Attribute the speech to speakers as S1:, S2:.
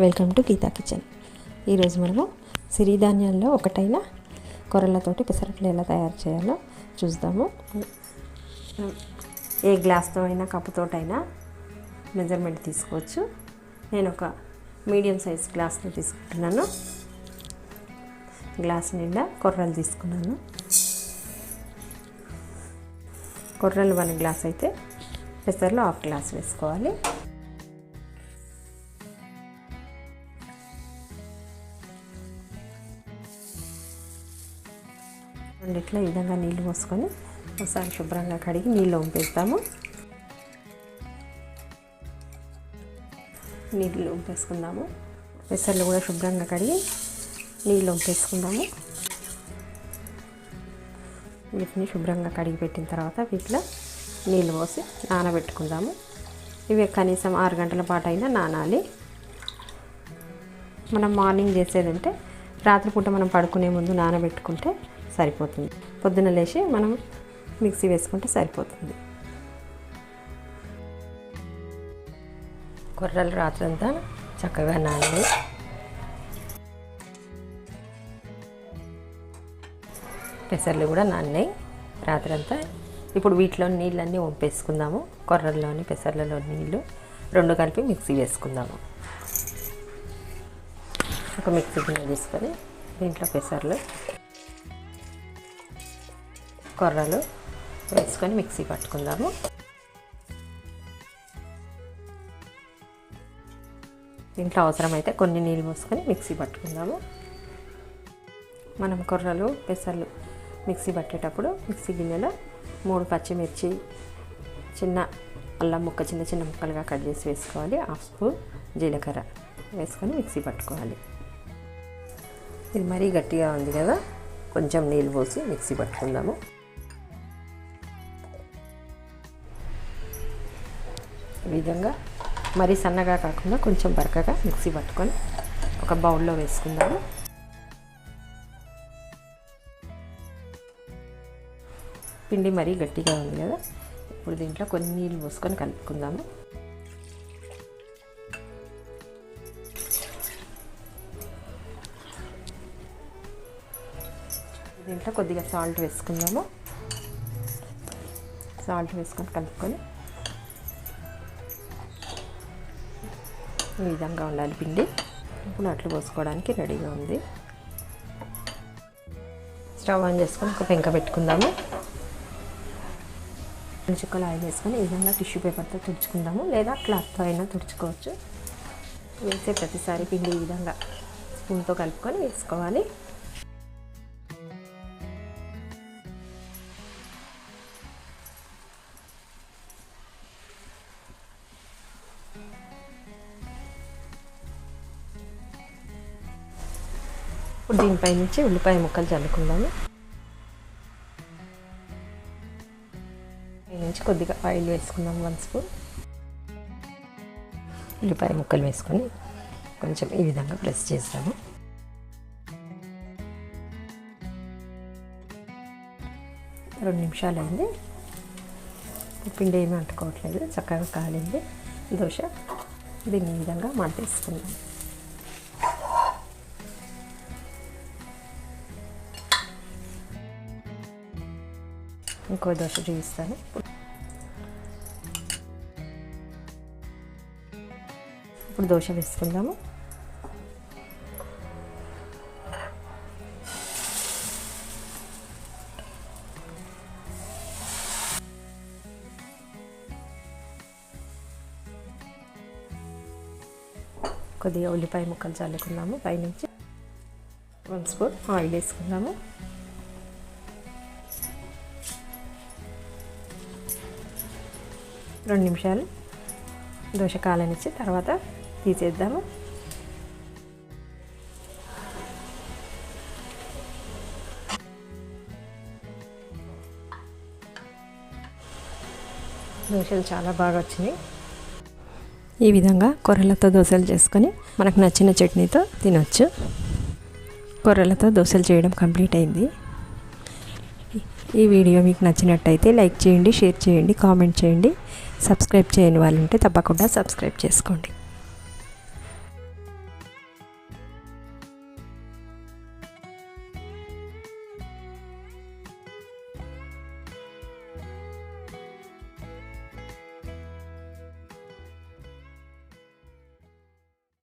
S1: Welcome to Gita kitchen. ఈరోజు మనము సిరిధాన్యాల్లో ఒకటైన కొర్రలతోటి పెసరట్లు ఎలా తయారు చేయాలో చూద్దాము. ఏ గ్లాస్తో అయినా కప్పుతోటైనా మెజర్మెంట్ తీసుకోవచ్చు. నేను ఒక మీడియం సైజ్ గ్లాస్తో తీసుకుంటున్నాను. గ్లాస్ నిండా కొర్రలు తీసుకున్నాను. కొర్రలు 1 గ్లాస్ అయితే పెసర్లు 1/2 గ్లాస్ వేసుకోవాలి. ఇట్లా ఈ విధంగా నీళ్ళు పోసుకొని ఒకసారి శుభ్రంగా కడిగి నీళ్ళు వంపేస్తాము. నీళ్ళు వంపేసుకుందాము. పెసర్లు కూడా శుభ్రంగా కడిగి నీళ్ళు వంపేసుకుందాము. వీటిని శుభ్రంగా కడిగి పెట్టిన తర్వాత వీటిలో నీళ్ళు పోసి నానబెట్టుకుందాము. ఇవి కనీసం 6 గంటల పాటు అయినా నానాలి. మనం మార్నింగ్ చేసేది ఉంటే రాత్రిపూట మనం పడుకునే ముందు నానబెట్టుకుంటే సరిపోతుంది. పొద్దున లేచి మనం మిక్సీ వేసుకుంటే సరిపోతుంది. కొర్రలు రాత్రంతా చక్కగా నానాలి. పెసర్లు కూడా నానాయి రాత్రంతా. ఇప్పుడు వీటిలో నీళ్ళన్నీ వంపేసుకుందాము. కొర్రల్లోని పెసర్లలో నీళ్ళు 2 కలిపి మిక్సీ వేసుకుందాము. ఒక మిక్సీ గిన్నె తీసుకొని దీంట్లో పెసర్లు కొర్రలు వేసుకొని మిక్సీ పట్టుకుందాము. దీంట్లో అవసరమైతే కొన్ని నీళ్ళు పోసుకొని మిక్సీ పట్టుకుందాము. మనం కొర్రలు పెసర్లు మిక్సీ పట్టేటప్పుడు మిక్సీ గిన్నెలో 3 పచ్చిమిర్చి, చిన్న అల్లం ముక్క చిన్న చిన్న ముక్కలుగా కట్ చేసి వేసుకోవాలి. 1/2 స్పూన్ జీలకర్ర వేసుకొని మిక్సీ పట్టుకోవాలి. ఇది మరీ గట్టిగా ఉంది కదా, కొంచెం నీళ్ళు పోసి మిక్సీ పట్టుకుందాము. ఈ విధంగా మరీ సన్నగా కాకుండా కొంచెం బరకగా మిక్సీ పట్టుకొని ఒక బౌల్లో వేసుకుందాము. పిండి మరీ గట్టిగా ఉంది కదా, ఇప్పుడు దీంట్లో కొన్ని నీళ్ళు పోసుకొని కలుపుకుందాము. దీంట్లో కొద్దిగా సాల్ట్ వేసుకుందాము. సాల్ట్ వేసుకొని కలుపుకొని ఈ విధంగా ఉండాలి పిండి. ఇప్పుడు అట్లు పోసుకోవడానికి రెడీగా ఉంది. స్టవ్ ఆన్ చేసుకొని ఒక పెంక పెట్టుకుందాము. 2 చుక్కలు ఆయిల్ వేసుకొని ఈ విధంగా టిష్యూ పేపర్తో తుడుచుకుందాము, లేదా క్లాత్తో అయినా తుడుచుకోవచ్చు. వేసే ప్రతిసారి పిండి ఈ విధంగా స్పూన్తో కలుపుకొని వేసుకోవాలి. ఇప్పుడు దీనిపై నుంచి ఉల్లిపాయ ముక్కలు చల్లుకుందాము. దీని నుంచి కొద్దిగా ఆయిల్ వేసుకుందాము. 1 స్పూన్ ఉల్లిపాయ ముక్కలు వేసుకొని కొంచెం ఈ విధంగా ప్రెస్ చేస్తాము. రెండు నిమిషాలు అయింది. పిండి ఏమీ అంటుకోవట్లేదు, చక్కగా కాలింది దోశ. దీన్ని ఈ విధంగా మడతేసుకుందాం. ఇంకో దోశ చూపిస్తాను. ఇప్పుడు దోశ వేసుకుందాము. కొద్దిగా ఉల్లిపాయ ముక్కలు చల్లుకుందాము. పైనుంచి 1 స్పూన్ ఆయిల్ వేసుకుందాము. రెండు నిమిషాలు దోశ కాలనిచ్చి తర్వాత తీసేద్దాము. దోశలు చాలా బాగా వచ్చినాయి. ఈ విధంగా కొర్రలతో దోశలు చేసుకొని మనకు నచ్చిన చట్నీతో తినొచ్చు. కొర్రలతో దోశలు చేయడం కంప్లీట్ అయింది. ఈ వీడియో మీకు నచ్చినట్టయితే లైక్ చేయండి, షేర్ చేయండి, కామెంట్ చేయండి. సబ్స్క్రైబ్ చేయని వాళ్ళు ఉంటే తప్పకుండా సబ్స్క్రైబ్ చేసుకోండి.